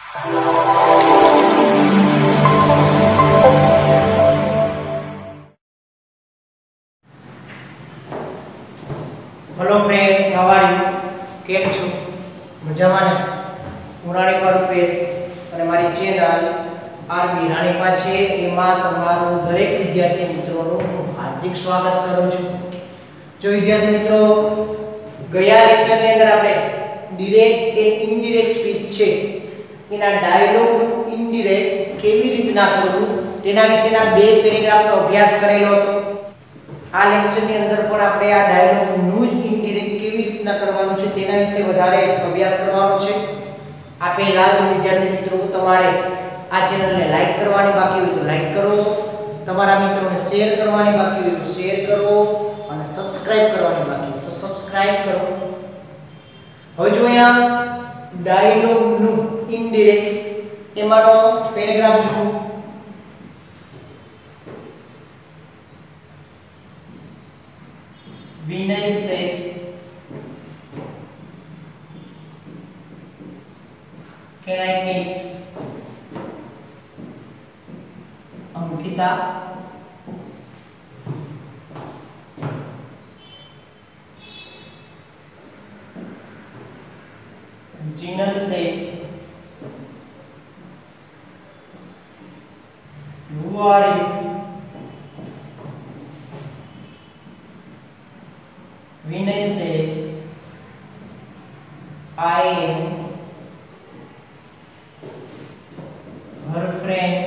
Hello friends, how are you? કેમ છો? મજામાં ને? હું રાણીપા રૂપેશ અને મારી ચેનલ આરબી રાણીપા છે એમાં તમારું દરેક વિદ્યાર્થી મિત્રોનું હું હાર્દિક સ્વાગત કરું છું. જો વિદ્યાર્થી મિત્રો, ગયા લેક્ચરની અંદર આપણે ડિરેક્ટ અને ઇનડિરેક્ટ સ્પીચ છે એના ડાયલોગનું ઇનડિરેક્ટ કેવી રીતના કરવું તેના વિશેના બે પેરેગ્રાફનો અભ્યાસ કરેલો હતો. આ લેક્ચરની અંદર પણ આપણે આ ડાયલોગનું જ ઇનડિરેક્ટ કેવી રીતના કરવાનું છે તેના વિશે વધારે અભ્યાસ કરવાનો છે. આ પહેલા જો વિદ્યાર્થી મિત્રો તમારે આ ચેનલને લાઈક કરવાની બાકી હોય તો લાઈક કરો, તમારા મિત્રોને શેર કરવાની બાકી હોય તો શેર કરો અને સબસ્ક્રાઇબ કરવાની બાકી હોય તો સબસ્ક્રાઇબ કરો. હવે જો અહીંયા ડાયલોગનું ઇનડિરેક્ટ એમાંનો પેરેગ્રાફ જુઓ. Vinay said, "Can I meet Ankita?" Jinal said, "Who are you?" Vinay said, "I am her friend.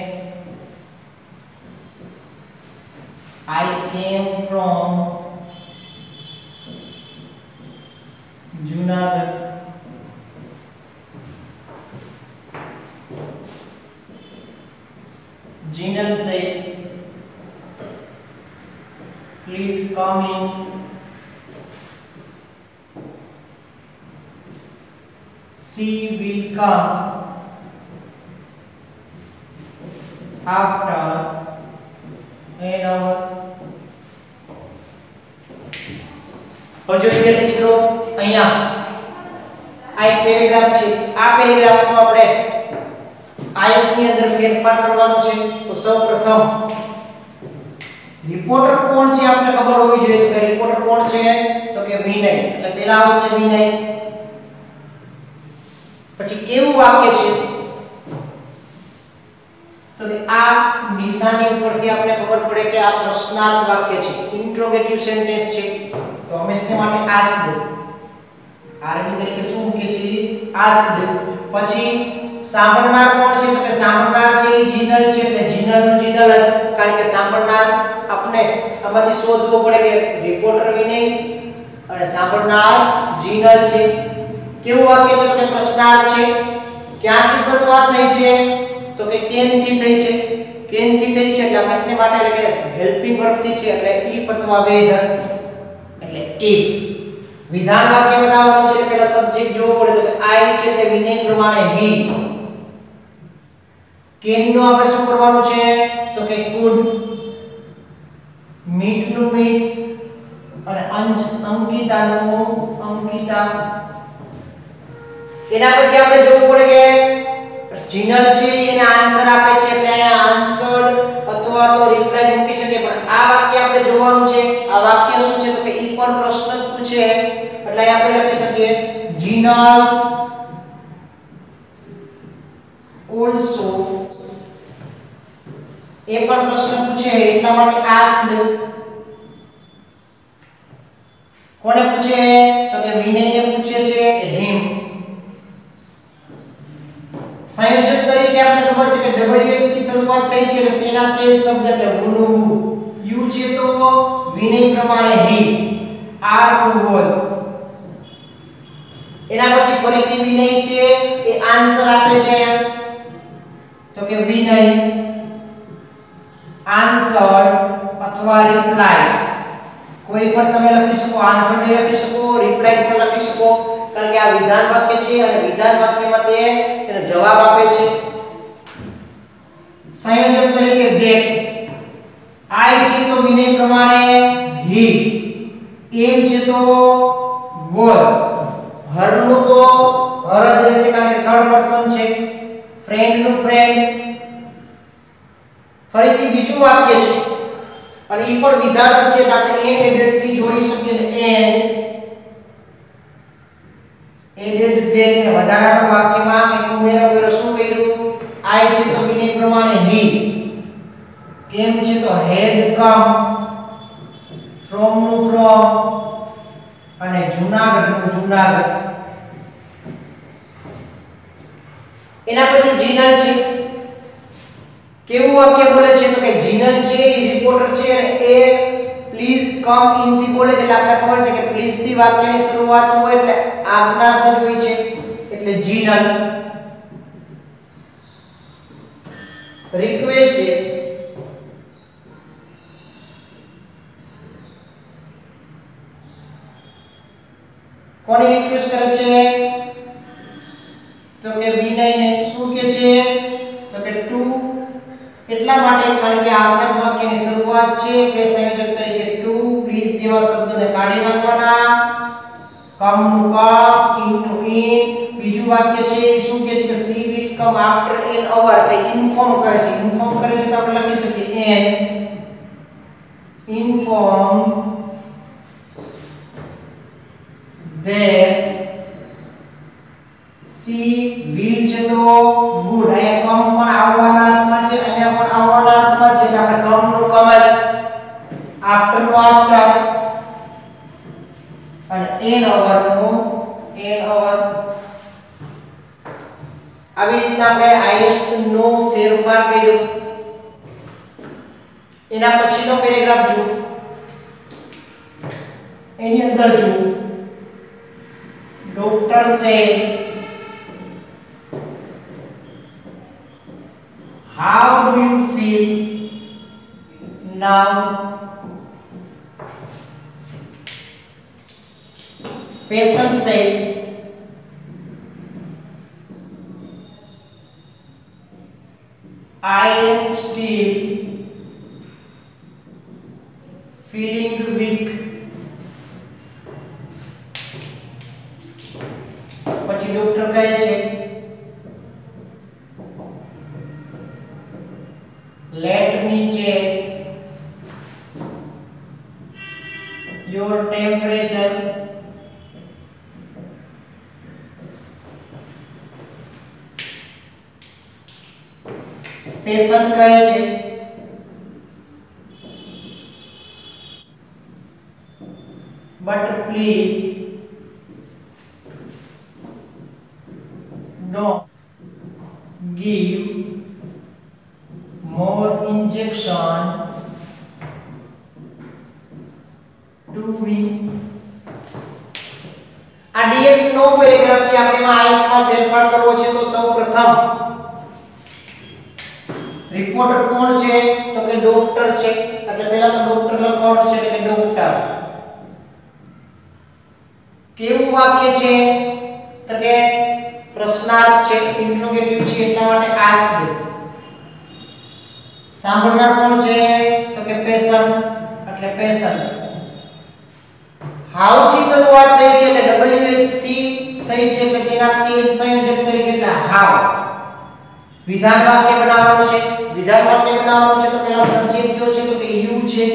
I came from Junagadh." Jinal said, "Please come in." She will come after an hour. હવે જો વિદ્યાર્થી મિત્રો, અહીંયા આ એક paragraph છે. આ પેરેગ્રાફમાં આપણે આઈએસ ની અંદર ફેરફાર કરવાનો છે. તો સૌપ્રથમ રિપોર્ટર કોણ છે આપણે ખબર હોવી જોઈએ. તો કે રિપોર્ટર કોણ છે? તો કે વિનય. એટલે પહેલા આવશે વિનય. પછી કેવું વાક્ય છે? તો કે આ નિશાની ઉપરથી આપણે ખબર પડે કે આ પ્રશ્નાર્થ વાક્ય છે, ઇન્ટ્રોગેટિવ સેન્ટેન્સ છે. તો હંમેશા માટે આસ્ક દે. આરબી તરીકે શું મૂકે છે? આસ્ક દે. પછી સાંભળનાર કોણ છે? તો કે સાંભળનાર છે એ જીનલ છે. એટલે જીનલનું જીનલ જ, કારણ કે સાંભળનાર આપણે આમાંથી શોધવું પડે કે રિપોર્ટર વિનય અને સાંભળનાર જીનલ છે. કેવું વાક્ય છે? તો કે પ્રશ્નાર્થ છે. ક્યાંથી શરૂઆત થઈ છે? તો કે કેન થી થઈ છે. કેન થી થઈ છે એટલે આપણે માટે એટલે કે હેલ્પિંગ વર્બ થી છે એટલે ઈફ અથવા વેધ એટલે ઈફ. વિધાન વાક્ય બનાવવાનું છે એટલે પહેલા સબ્જેક્ટ જોવો પડે. તો કે આઈ છે તે વિનય પ્રમાણે હી. કેન નો આપણે શું કરવાનું છે? તો કે કુડ. મીટ નું મીટ અને અંકિતા નું અંકિતા. એના પછી આપણે જોવું પડે કે જીનલ છે એને આન્સર આપે છે એટલે અહીંયા આન્સર અથવા તો રિપ્લાય મૂકી શકે. પણ આ વાક્ય આપણે જોવાનું છે. આ વાક્ય શું છે? તો કે ઈ પણ પ્રશ્ન જ પૂછે એટલે અહીંયા આપણે લખી શકીએ જીનલ ઓલસો. એ પણ પ્રશ્ન પૂછે એટલા માટે આસ્ક. કોને પૂછે? તો કે વિનયને પૂછે છે હિમ. સંયોજક તરીકે આપણે ખબર છે કે WS થી શરૂઆત થઈ છે એટલે તેના તે શબ્દ એટલે who. યુ છે તો વિનય પ્રમાણે he. R who was. એના પછી ફરીથી વિનય છે એ આન્સર આપે છે. તો કે વિનય આન્સર અથવા રિપ્લાય. કોઈ પણ તમે લખી શકો. આન્સર ને લખી શકો, રિપ્લાય પણ લખી શકો, કારણ કે આ વિધાન વાક્ય છે અને વિધાન વાક્યમાં તે એનો જવાબ આપે છે. સંયોજક તરીકે that. I છે તો વિનય પ્રમાણે he. am છે તો was. her નું તો her જ રહેશે કારણ કે થર્ડ પર્સન છે. ફ્રેન્ડ નું ફ્રેન્ડ ફરીથી બીજું વાક્ય છે અને ઈ પણ વિધાન જ છે એટલે આપણે એન એડેડ થી જોડી શકીએ ને એન એડેડ ધેન વધારાના વાક્યમાં એક ઉમેરો કર્યો શું કર્યું આઈ છે તો વિનય પ્રમાણે હી કેમ છે તો હેડ કમ ફ્રોમ નું ફ્રોમ અને જૂનાગઢ નું જૂનાગઢ એના પછી જીનલ છે કેવું વાક્ય બોલે છે તો કે જીનલ છે એ રિપોર્ટર છે અને એ પ્લીઝ કમ ઇન થી બોલે છે એટલે આપણે ખબર છે કે પ્લીઝ થી વાક્યની શરૂઆત હોય એટલે આજ્ઞાર્થ હોય છે એટલે જીનલ રિક્વેસ્ટ છે કોની રિક્વેસ્ટ કરે છે તો કે વિનયને શું કહે છે તો કે ટુ એટલા માટે કારણ કે આજ્ઞાર્થ વાક્યની શરૂઆત છે એટલે સંયોજક તરીકે ટુ પ્લીઝ જેવા શબ્દોને કાઢી નાખવાના કમ નું કમ ઇન નું ઇન બીજું વાક્ય છે શું કહે છે કે she will come after an hour એટલે ઇન્ફોર્મ કરે છે તો આપણે લખી શકીએ an inform that she will છે તો ગુડ અહીંયા કમ પણ આવવાના અર્થમાં છે અહીંયા પણ આવવાના અર્થમાં છે એટલે આપણે કમ નું કમ જ આફ્ટર નું આફ્ટર અને એન અવર નું એન અવર આવી રીતના આપણે is નો ફેરફાર કર્યો એના પછીનો પેરેગ્રાફ જુઓ એની અંદર જુઓ Doctor said, how do you feel now? Patient said, I am still feeling weak. પછી ડોક્ટર કહે છે let me check your temperature patient કહે છે but please don't give more injection to me આ ds નો paragraph છે આપણે એમાં is માં ફેરફાર કરવો છે તો સૌપ્રથમ રિપોર્ટર કોણ છે તો કે ડોક્ટર છે એટલે પહેલા તો ડોક્ટર લખવાનું છે એટલે કે ડોક્ટર કેવું વાક્ય છે તો કે પ્રશ્નાર્થ છે ઇન્ટ્રોગેટિવ છે એટલા માટે આસ્ક્ડ સાંભળનાર કોણ છે તો કે પેશન્ટ એટલે પેશન્ટ હાઉ થી શરૂઆત થઈ છે એટલે wh થી થઈ છે એટલે તેના તે સંયોજક તરીકે એટલે હાઉ વિધાન વાક્ય બનાવવાનું છે તો પહેલા સબ્જેક્ટ કયો છે તો કે યુ છે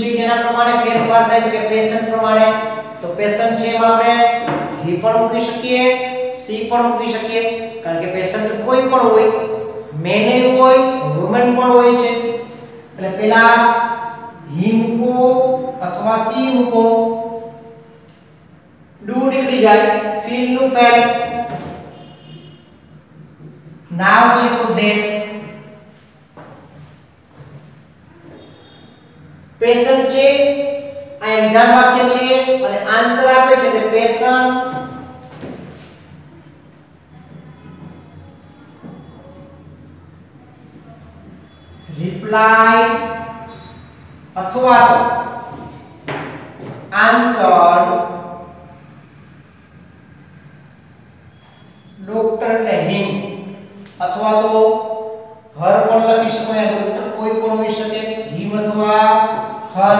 કે એના પ્રમાણે ફેરફાર થાય તો કે પેશન્ટ પ્રમાણે તો પેશન્ટ છે એમાં આપણે હી પણ મૂકી શકીએ સી પણ મૂકી શકીએ કારણ કે પેશન્ટ કોઈ પણ હોય મેન હોય વુમન પણ હોય છે એટલે પહેલા હી મૂકો અથવા સી મૂકો ડુ નીકળી જાય ફીલ નું ફેલ નાવ છે તો ધેટ પેશન્ટ છે આ વિધાન વાક્ય છે અને આન્સર આપે છે કે પેશન્ટ replied અથવા તો answered ડોક્ટર એટલે him અથવા તો her પણ લખી શકો या ડોક્ટર કોઈ પણ હોઈ શકે him અથવા her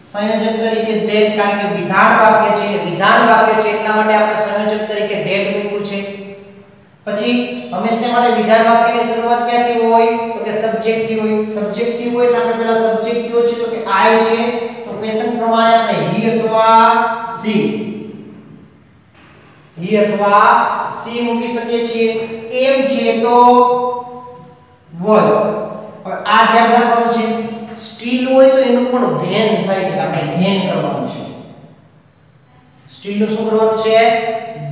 સંયોજક તરીકે that કારણ કે વિધાન વાક્ય છે એટલા માટે આપણે સંયોજક તરીકે that મૂક્યું છે પછી હંમેશા માટે વિધાન વાક્યની શરૂઆત ક્યાંથી હોય તો કે સબ્જેક્ટ થી હોય. સબ્જેક્ટ થી હોય એટલે આપણે પહેલા સબ્જેક્ટ કયો છે તો કે I છે. તો પેશન પ્રમાણે આપણે he અથવા she મૂકી શકીએ છીએ. એમ છે તો was. હવે આ ધ્યાન રાખવાનું છે, સ્ટીલ હોય તો એનું પણ ધ્યાન થાય છે, આપણે ધ્યાન કરવાનું છે. સ્ટીલ નું શું કરવાનું છે?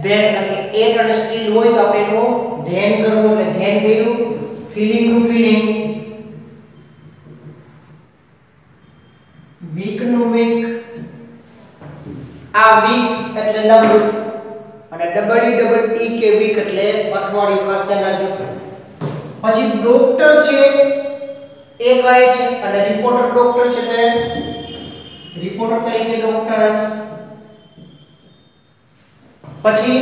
ધ્યાન. કારણ કે એટ અને સ્ટીલ હોય તો આપણે એનું ધ્યાન કરવું, એટલે ધ્યાન કર્યું. ફીલિંગ નું ફીલિંગ, વીક નું વીક. આ વીક એટલે નબળું અને ડબલ ઈ કે વીક એટલે અઠવાડિયું. ખાસ ધ્યાન રાખજો. પછી ડોક્ટર છે એ કહે છે અને રિપોર્ટર ડોક્ટર છે એટલે રિપોર્ટર તરીકે ડોક્ટર જ. પછી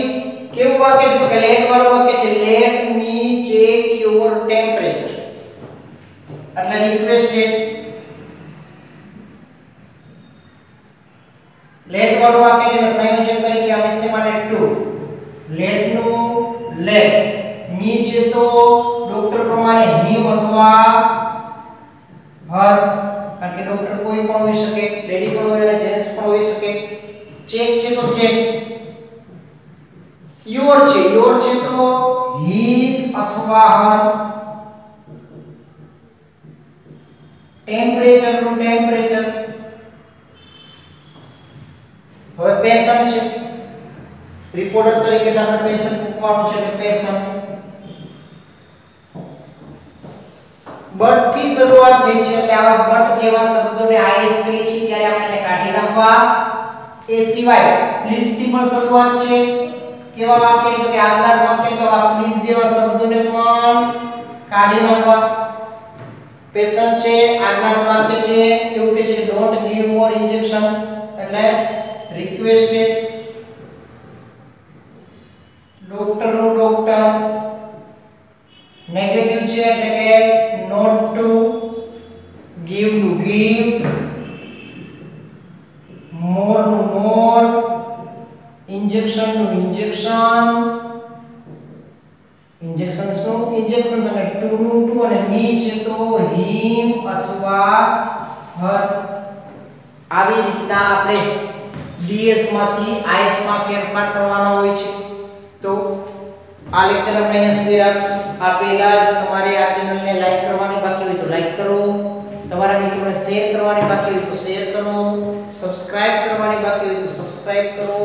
કેવું વાક્ય છે તો કે લેટ વાળું વાક્ય છે. Let me check your temperature એટલે રિક્વેસ્ટેડ. લેટ વાળું વાક્ય છે એટલે સંયોજન તરીકે હંમેશા માટે ટુ. લેટ નું લેટ, મી છે તો ડોક્ટર પ્રમાણે હિમ અથવા હર, કારણ કે ડોક્ટર કોઈ પણ હોઈ શકે, લેડી પણ હોય અને જેન્ટ્સ પણ હોઈ શકે. ચેક છે તો ચેક. યોર છે તો his અથવા her. ટેમ્પરેચર નું ટેમ્પરેચર. હવે પેશન છે, રિપોર્ટર તરીકે આપણે પેશન મૂકવાનું છે એટલે પેશન. બટ થી શરૂઆત થઈ છે એટલે આવા બટ જેવા શબ્દોને આઈએસ કરીએ છીએ ત્યારે આપણે એને કાઢી નાખવા. એ સિવાય પ્લીઝ થી પણ શરૂઆત છે. કેવા વાક્યની તો કે આજ્ઞાર્થ વાક્યની તો આ પ્લીઝ જેવા શબ્દોને પણ કાઢી નાખવા. પેશન છે, આજ્ઞાર્થ વાક્ય છે, એવું કે છે ડોન્ટ ગીવ મોર ઇન્જેક્શન એટલે રિક્વેસ્ટેડ. ડોક્ટર નું ડોક્ટર, નેગેટિવ છે એટલે કે નોટ ટુ. ગીવ નું ગીવ, મોર નું મોર, ઇન્જેક્શન નું ઇન્જેક્શન, ઇન્જેક્શન્સ નું ઇન્જેક્શન્સ અને ટુ નું ટુ અને મી છે તો હિમ અથવા હર. આવી રીતના આપણે ડીએસ માંથી આઈએસ માં ફેરફાર કરવાનો હોય છે. તો આ લેક્ચર આપણે અહીંયા સુધી રાખશું. આ પહેલા જો તમારે આ ચેનલને લાઈક કરવાની બાકી હોય તો લાઈક કરો, તમારા મિત્રોને શેર કરવાની બાકી હોય તો શેર કરો, સબસ્ક્રાઇબ કરવાની બાકી હોય તો સબસ્ક્રાઇબ કરો.